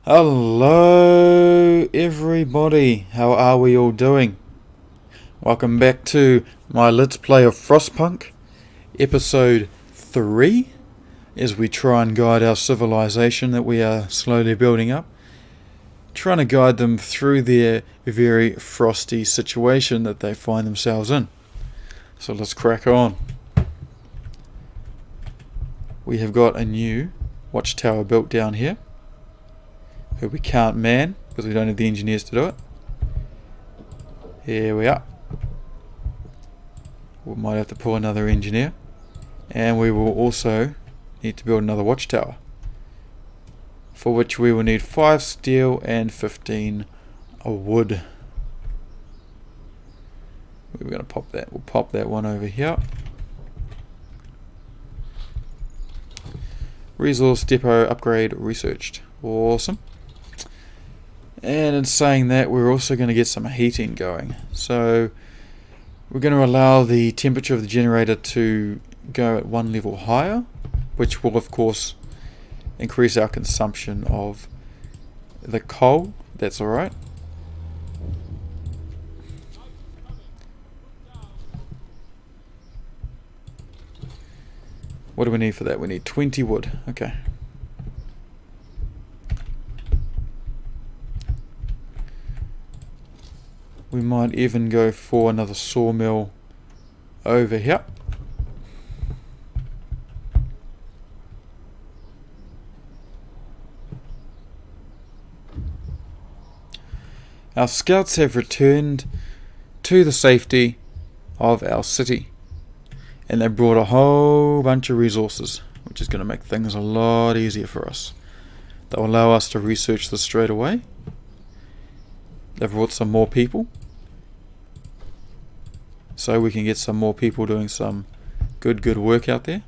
Hello everybody, how are we all doing? Welcome back to my Let's Play of FrostPunk, episode 3, as we try and guide our civilization that we are slowly building up. Trying to guide them through their very frosty situation that they find themselves in. So let's crack on. We have got a new watchtower built down here, who we can't man because we don't have the engineers to do it. Here we are. We might have to pull another engineer, and we will also need to build another watchtower, for which we will need 5 steel and 15 wood. We're going to pop that. We'll pop that one over here. Resource depot upgrade researched. Awesome. And in saying that, we're also going to get some heating going. So we're going to allow the temperature of the generator to go at one level higher, which will of course increase our consumption of the coal. That's alright. What do we need for that? We need 20 wood. Okay. We might even go for another sawmill over here. Our scouts have returned to the safety of our city, and they brought a whole bunch of resources, which is going to make things a lot easier for us. They'll allow us to research this straight away. They've brought some more people, so we can get some more people doing some good work out there.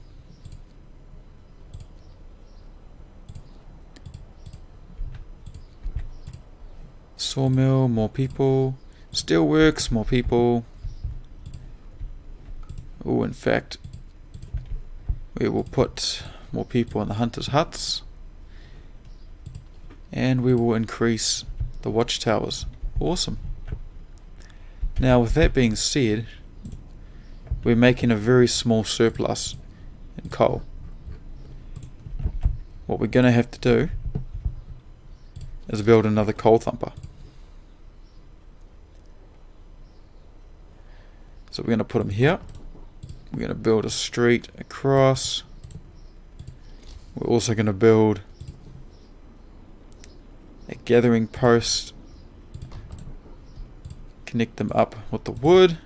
Sawmill, more people. Steelworks, more people. Oh, in fact, we will put more people in the hunters' huts, and we will increase the watchtowers. Awesome. Now, with that being said, we're making a very small surplus in coal. What we're going to have to do is build another coal thumper. So we're going to put them here. We're going to build a street across. We're also going to build a gathering post. Connect them up with the wood,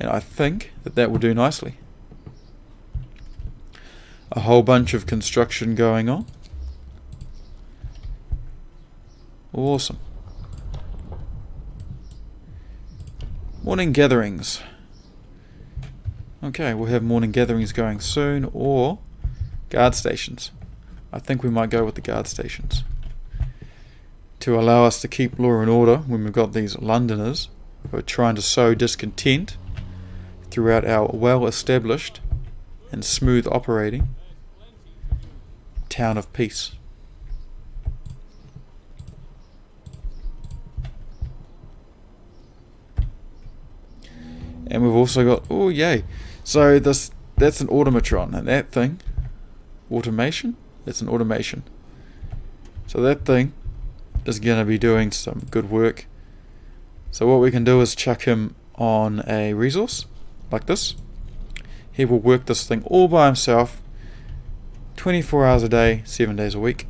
and I think that will do nicely. A whole bunch of construction going on. Awesome. Morning gatherings. Okay, we'll have morning gatherings going soon, or guard stations. I think we might go with the guard stations, to allow us to keep law and order when we've got these Londoners who are trying to sow discontent throughout our well-established and smooth operating town of peace. And we've also got, oh yay, so that's an automatron, and that thing, automation, that's an automation. So that thing is going to be doing some good work. So what we can do is chuck him on a resource like this. He will work this thing all by himself, 24 hours a day, 7 days a week.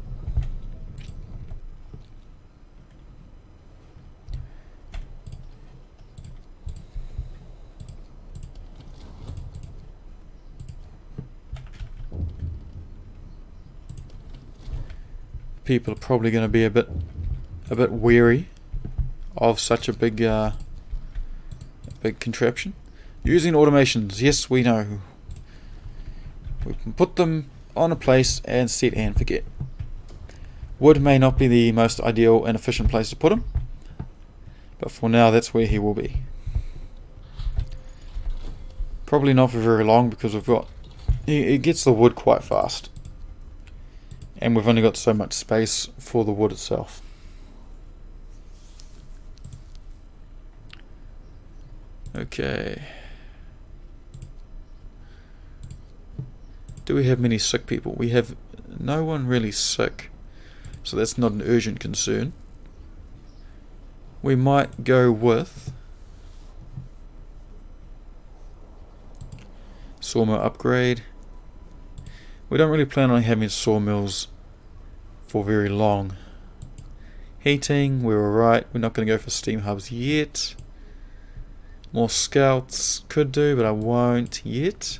People are probably going to be a bit wary of such a big contraption. Using automations, yes, we know. We can put them on a place and set and forget. Wood may not be the most ideal and efficient place to put him, but for now that's where he will be. Probably not for very long, because we've got, it gets the wood quite fast. And we've only got so much space for the wood itself. Okay. Do we have many sick people? We have no one really sick, so that's not an urgent concern. We might go with sawmill upgrade. We don't really plan on having sawmills for very long. Heating, we were right. We're not going to go for steam hubs yet. More scouts could do, but I won't yet.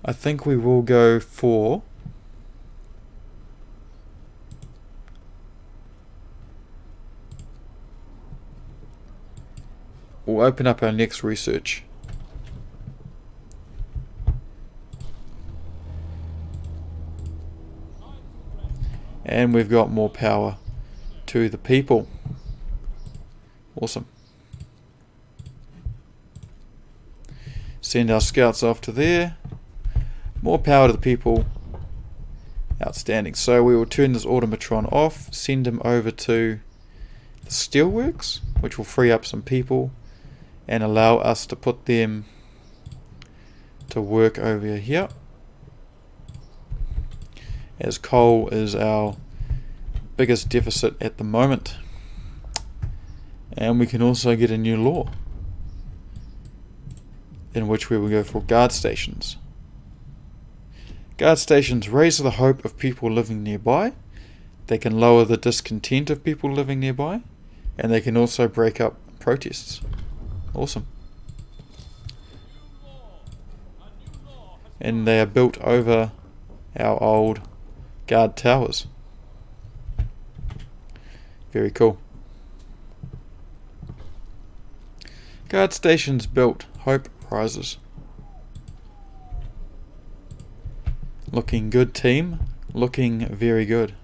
I think we will go for we'll open up our next research. And we've got more power to the people. Awesome. Send our scouts off to there. More power to the people. Outstanding. So we will turn this automatron off, send him over to the steelworks, which will free up some people and allow us to put them to work over here, as coal is our biggest deficit at the moment. And we can also get a new law in which we will go for guard stations. Guard stations raise the hope of people living nearby. They can lower the discontent of people living nearby, and they can also break up protests. Awesome. And they are built over our old guard towers. Very cool. Guard stations built. Hope rises. Looking good, team. Looking very good.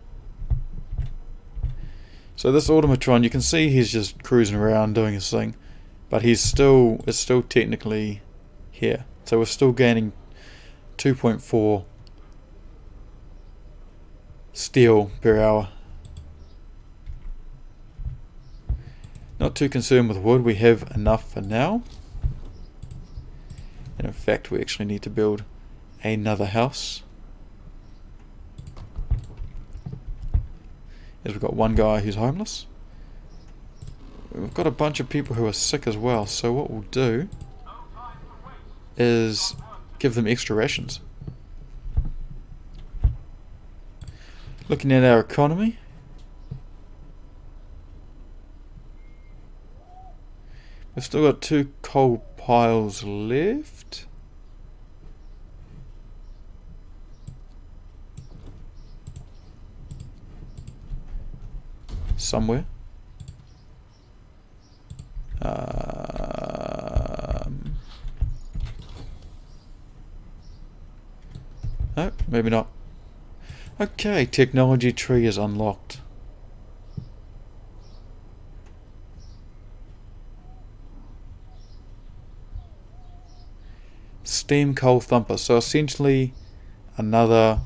So this automatron, you can see he's just cruising around doing his thing, but it's still technically here. So we're still gaining 2.4 steel per hour. Not too concerned with wood, we have enough for now. And in fact we actually need to build another house, as we've got one guy who's homeless. We've got a bunch of people who are sick as well, so what we'll do is give them extra rations. Looking at our economy, we've still got 2 coal piles left. Somewhere. No, maybe not. Okay, technology tree is unlocked. Steam coal thumper. So essentially another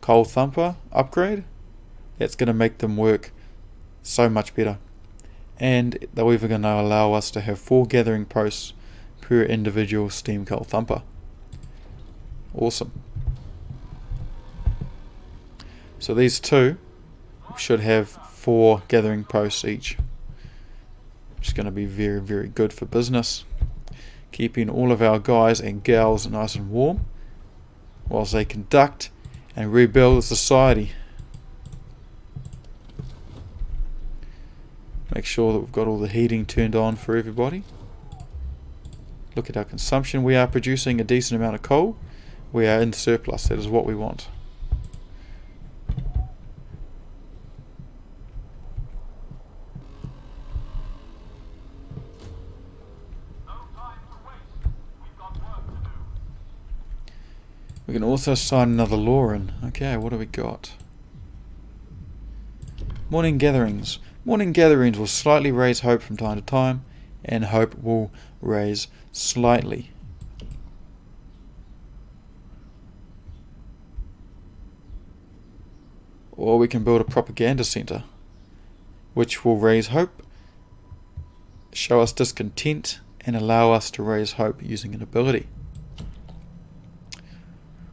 coal thumper upgrade. That's going to make them work so much better. And they're even going to allow us to have 4 gathering posts per individual steam coal thumper. Awesome. So these 2 should have 4 gathering posts each, which is going to be very, very good for business, keeping all of our guys and gals nice and warm whilst they conduct and rebuild the society. Make sure that we've got all the heating turned on for everybody. Look at our consumption. We are producing a decent amount of coal. We are in surplus. That is what we want. We can also sign another law in. Okay, what do we got? Morning gatherings. Morning gatherings will slightly raise hope from time to time, and hope will raise slightly. Or we can build a propaganda centre, which will raise hope, show us discontent, and allow us to raise hope using an ability.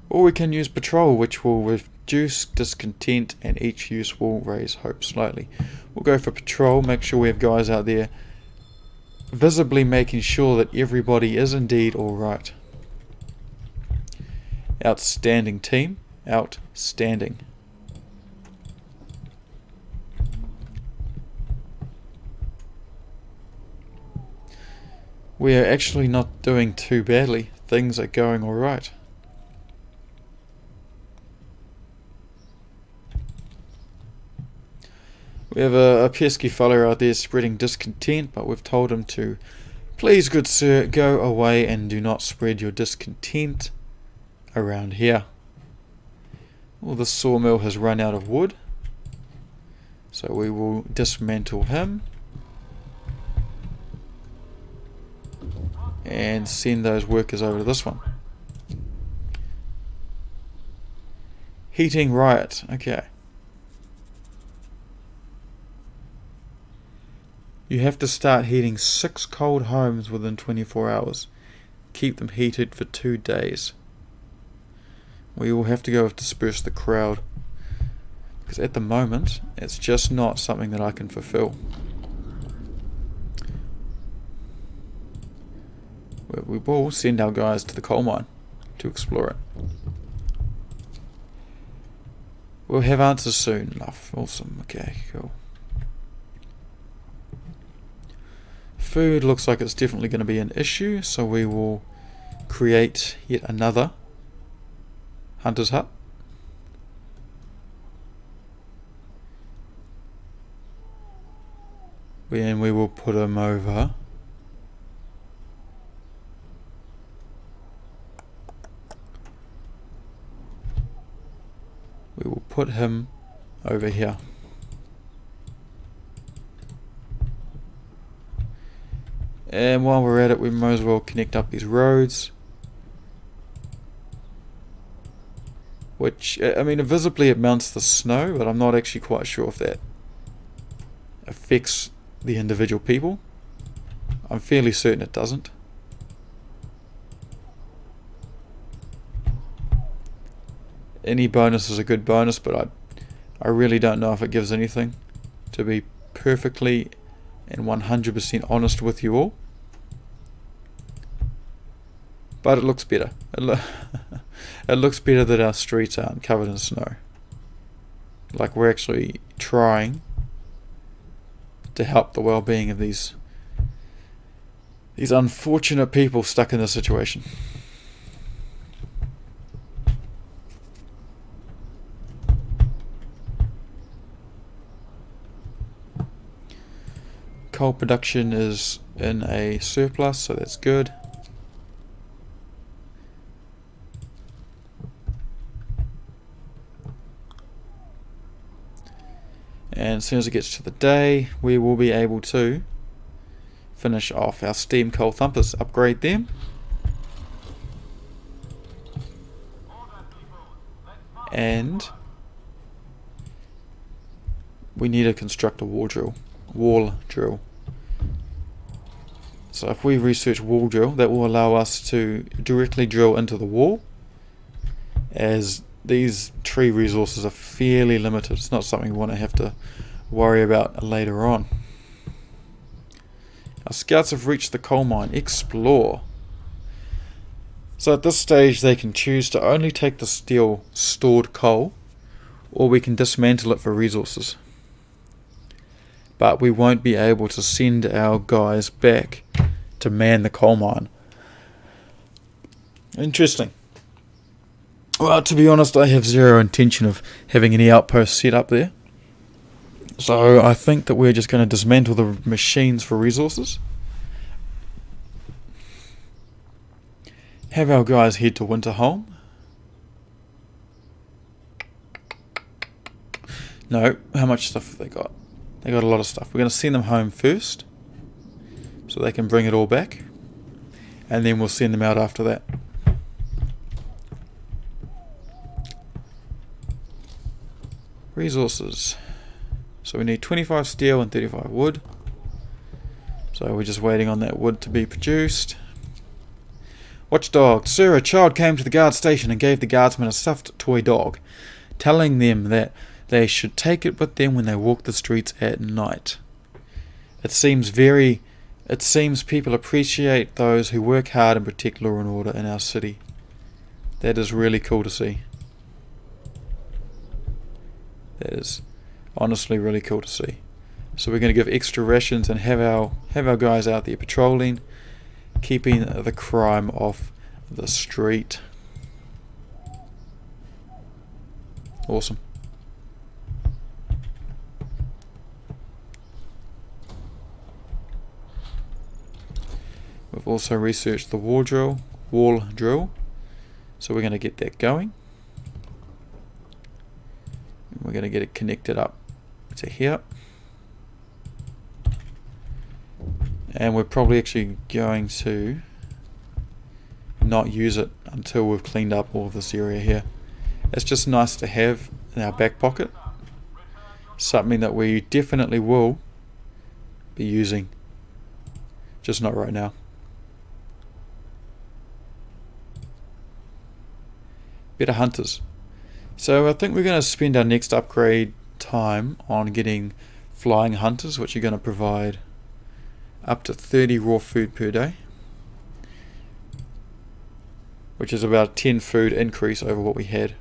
Or we can use patrol, which will reduce discontent, and each use will raise hope slightly. We'll go for patrol, make sure we have guys out there visibly making sure that everybody is indeed alright. Outstanding team, outstanding. We are actually not doing too badly. Things are going alright. We have a pesky fellow out there spreading discontent, but we've told him to, please good sir, go away and do not spread your discontent around here. Well, the sawmill has run out of wood, so we will dismantle him and send those workers over to this one. Heating riot, okay. You have to start heating 6 cold homes within 24 hours. Keep them heated for 2 days. We will have to go with disperse the crowd, because at the moment it's just not something that I can fulfill. We will send our guys to the coal mine to explore it. We'll have answers soon enough. Awesome, okay, cool. Food looks like it's definitely going to be an issue, so we will create yet another hunter's hut. And we will put him over here. And while we're at it, we might as well connect up these roads. Which, I mean, visibly it mounts the snow, but I'm not actually quite sure if that affects the individual people. I'm fairly certain it doesn't. Any bonus is a good bonus, but I really don't know if it gives anything, to be perfectly and 100% honest with you all. But it looks better. It looks better that our streets aren't covered in snow. Like we're actually trying to help the well-being of these unfortunate people stuck in this situation. Coal production is in a surplus, so that's good. And as soon as it gets to the day, we will be able to finish off our steam coal thumpers, upgrade them. And we need to construct a wall drill. So if we research wall drill, that will allow us to directly drill into the wall, as these tree resources are fairly limited. It's not something we want to have to worry about later on. Our scouts have reached the coal mine. Explore. So at this stage they can choose to only take the steel stored coal, or we can dismantle it for resources. But we won't be able to send our guys back to man the coal mine. Interesting. Well, to be honest, I have zero intention of having any outposts set up there. So I think that we're just going to dismantle the machines for resources. Have our guys head to Winterholm. No, how much stuff have they got? They got a lot of stuff. We're going to send them home first, so they can bring it all back, and then we'll send them out after that. Resources. So we need 25 steel and 35 wood. So we're just waiting on that wood to be produced. Watchdog. Sir, a child came to the guard station and gave the guardsmen a stuffed toy dog, telling them that they should take it with them when they walk the streets at night. It seems people appreciate those who work hard and protect law and order in our city. That is really cool to see. That is honestly really cool to see. So we're going to give extra rations and have our guys out there patrolling, keeping the crime off the street. Awesome. We've also researched the wall drill, so we're going to get that going. And we're going to get it connected up to here. And we're probably actually going to not use it until we've cleaned up all of this area here. It's just nice to have in our back pocket. Something that we definitely will be using. Just not right now. Better hunters. So I think we're going to spend our next upgrade time on getting flying hunters, which are going to provide up to 30 raw food per day, which is about a 10 food increase over what we had.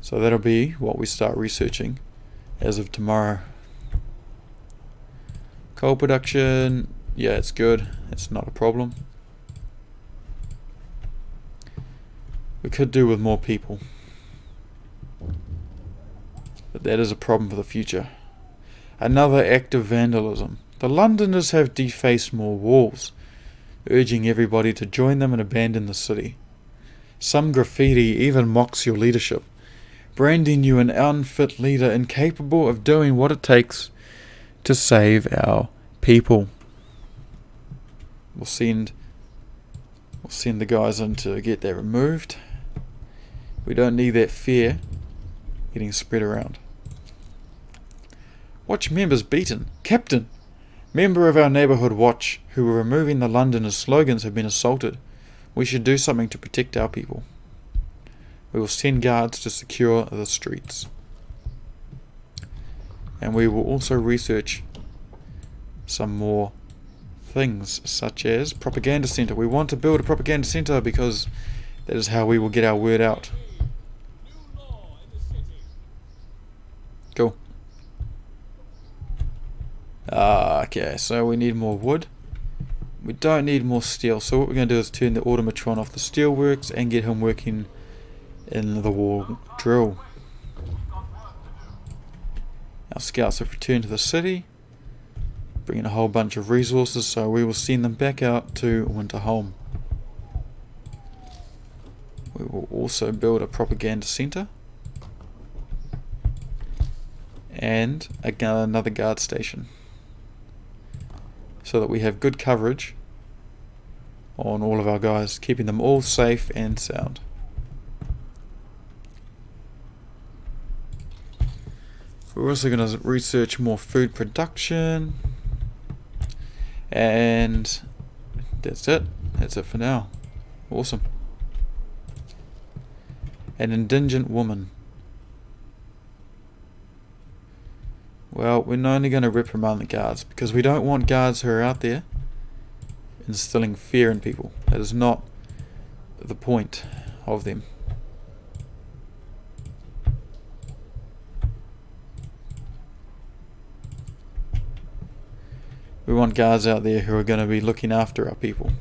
So that'll be what we start researching as of tomorrow. Coal production, yeah, it's good. It's not a problem. We could do with more people, but that is a problem for the future. Another act of vandalism. The Londoners have defaced more walls, urging everybody to join them and abandon the city. Some graffiti even mocks your leadership, branding you an unfit leader incapable of doing what it takes to save our people. We'll send the guys in to get that removed. We don't need that fear getting spread around. Watch members beaten. Captain! Member of our neighbourhood watch who were removing the Londoners' slogans have been assaulted. We should do something to protect our people. We will send guards to secure the streets. And we will also research some more things, such as propaganda centre. We want to build a propaganda centre because that is how we will get our word out. Cool. Okay, so we need more wood. We don't need more steel, so what we're going to do is turn the automatron off the steelworks and get him working in the wall drill. Our scouts have returned to the city, bringing a whole bunch of resources, so we will send them back out to Winterholm. We will also build a propaganda centre and another guard station, so that we have good coverage on all of our guys, keeping them all safe and sound. We're also going to research more food production, and that's it for now. Awesome. An indigent woman. Well, we're only going to reprimand the guards because we don't want guards who are out there instilling fear in people. That is not the point of them. We want guards out there who are going to be looking after our people.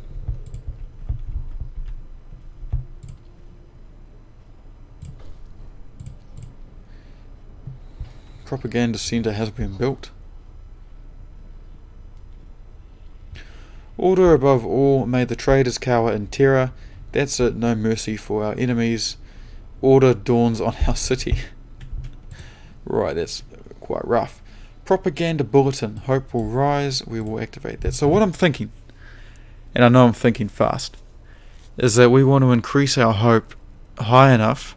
Propaganda centre has been built. Order above all, may the traitors cower in terror. That's it, no mercy for our enemies. Order dawns on our city. Right, that's quite rough. Propaganda bulletin, hope will rise, we will activate that. So what I'm thinking, and I know I'm thinking fast, is that we want to increase our hope high enough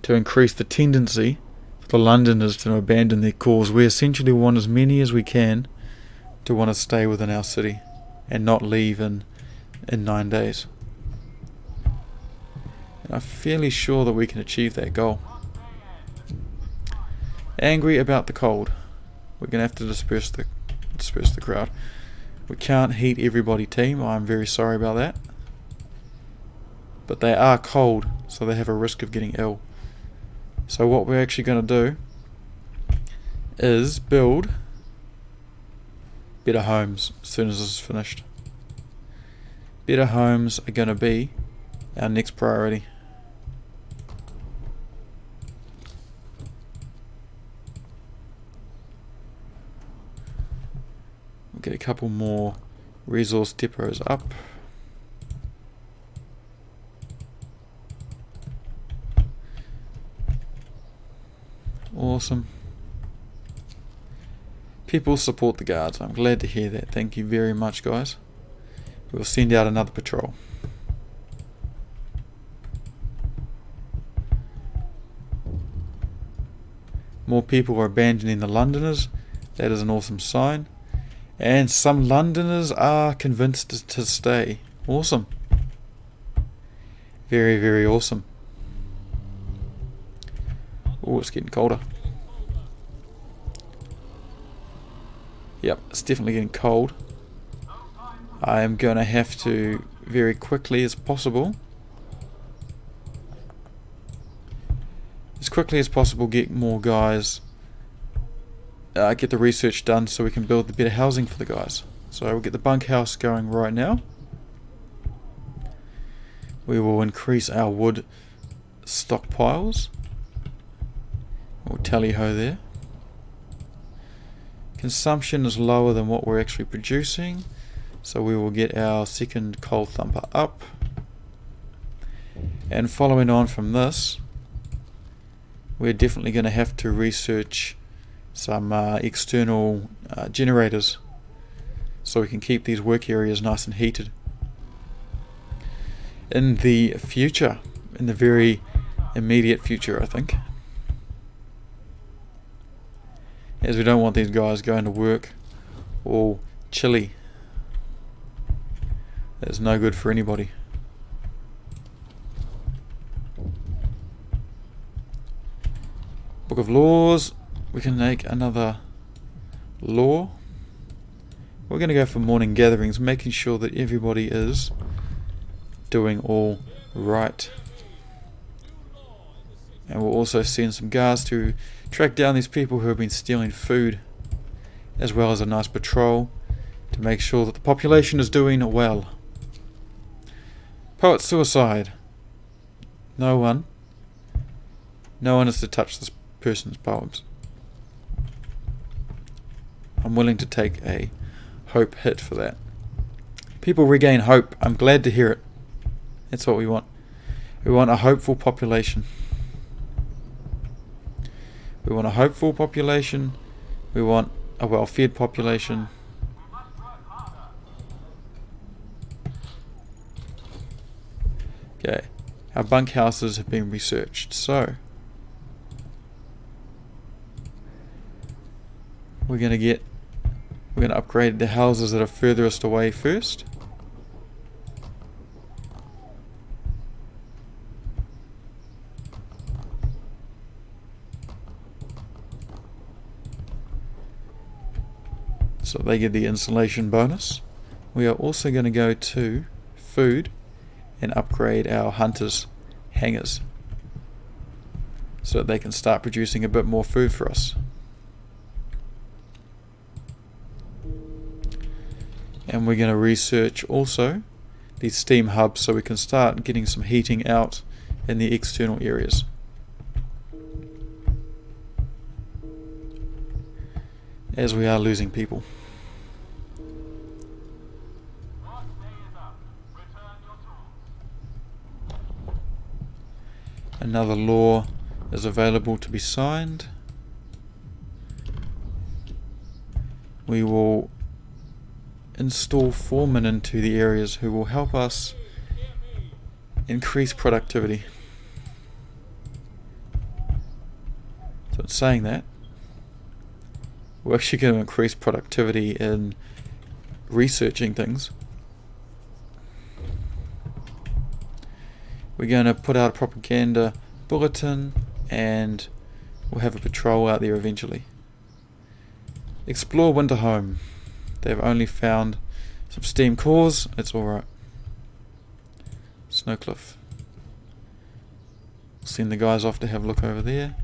to increase the tendency for the Londoners to abandon their cause. We essentially want as many as we can to want to stay within our city and not leave in 9 days. And I'm fairly sure that we can achieve that goal. Angry about the cold. We're going to have to disperse the crowd. We can't heat everybody, team. I'm very sorry about that. But they are cold, so they have a risk of getting ill. So what we're actually going to do is build better homes as soon as this is finished. Better homes are going to be our next priority. We'll get a couple more resource depots up. Awesome. People support the guards. I'm glad to hear that. Thank you very much, guys. We'll send out another patrol. More people are abandoning the Londoners. That is an awesome sign. And some Londoners are convinced to stay. Awesome. Very, very awesome. Oh, it's getting colder. Yep, it's definitely getting cold. I am going to have to, very quickly as possible, get more guys, get the research done so we can build the better housing for the guys. So we'll get the bunkhouse going right now. We will increase our wood stockpiles. We'll tally-ho there. Consumption is lower than what we're actually producing, so we will get our second coal thumper up. And following on from this, we're definitely going to have to research some external generators so we can keep these work areas nice and heated. In the future, in the very immediate future, I think. As we don't want these guys going to work all chilly. That's no good for anybody. Book of Laws. We can make another law. We're going to go for morning gatherings, making sure that everybody is doing all right. And we'll also send some guards to track down these people who have been stealing food, as well as a nice patrol to make sure that the population is doing well. Poet suicide. No one is to touch this person's poems. I'm willing to take a hope hit for that. People regain hope. I'm glad to hear it. That's what we want. We want a hopeful population. We want a hopeful population. We want a well-fed population. Okay, our bunkhouses have been researched, so we're going to upgrade the houses that are furthest away first. So they get the insulation bonus. We are also going to go to food and upgrade our hunters' hangars so that they can start producing a bit more food for us. And we're going to research also these steam hubs so we can start getting some heating out in the external areas. As we are losing people. Another law is available to be signed. We will install foremen into the areas who will help us increase productivity. So in saying that, we're actually going to increase productivity in researching things. We're going to put out a propaganda bulletin, and we'll have a patrol out there eventually. Explore winter home. They've only found some steam cores. It's alright. Snowcliff. Send the guys off to have a look over there.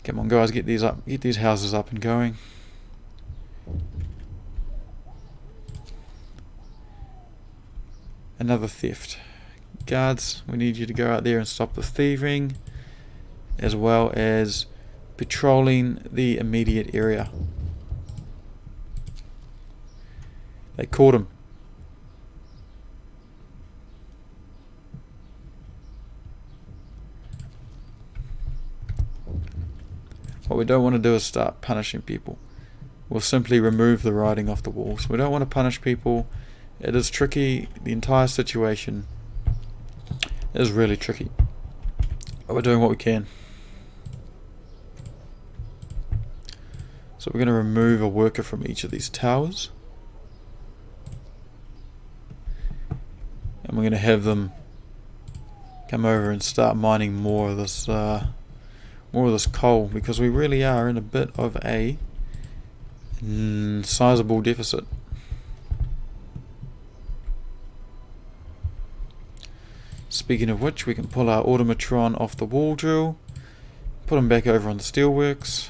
Come on guys, get these houses up and going. Another theft. Guards, we need you to go out there and stop the thieving, as well as patrolling the immediate area. They caught him. What we don't want to do is start punishing people. We'll simply remove the writing off the walls. We don't want to punish people. It is tricky. The entire situation is really tricky. But we're doing what we can. So we're going to remove a worker from each of these towers. And we're going to have them come over and start mining more of this coal, because we really are in a bit of a sizable deficit. Speaking of which, we can pull our automatron off the wall drill, put him back over on the steelworks,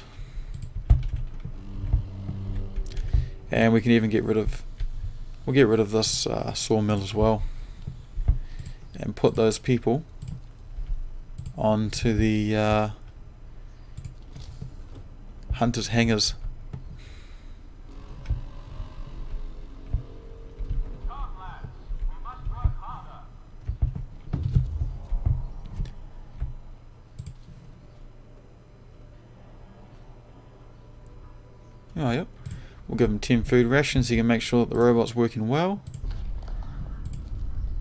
and we can even get rid of this sawmill as well, and put those people onto the hunters' hangars. Oh, yep. We'll give them 10 food rations so you can make sure that the robot's working well.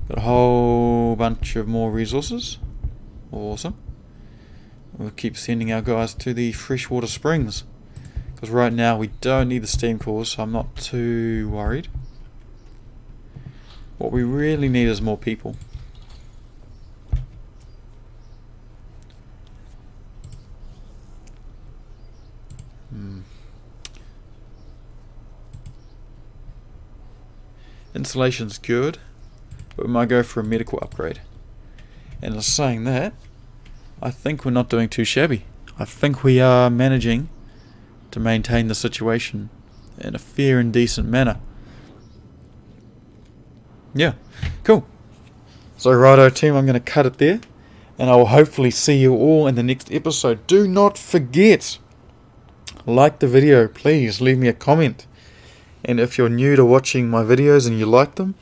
Got a whole bunch of more resources. Awesome. We'll keep sending our guys to the freshwater springs, because right now we don't need the steam cores, so I'm not too worried. What we really need is more people. Insulation's good, but we might go for a medical upgrade. And in saying that, I think we're not doing too shabby. I think we are managing to maintain the situation in a fair and decent manner. Yeah, cool. So righto team, I'm going to cut it there, and I will hopefully see you all in the next episode. Do not forget, like the video, please leave me a comment. And if you're new to watching my videos and you like them,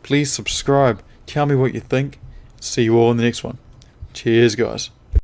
please subscribe. Tell me what you think. See you all in the next one. Cheers guys.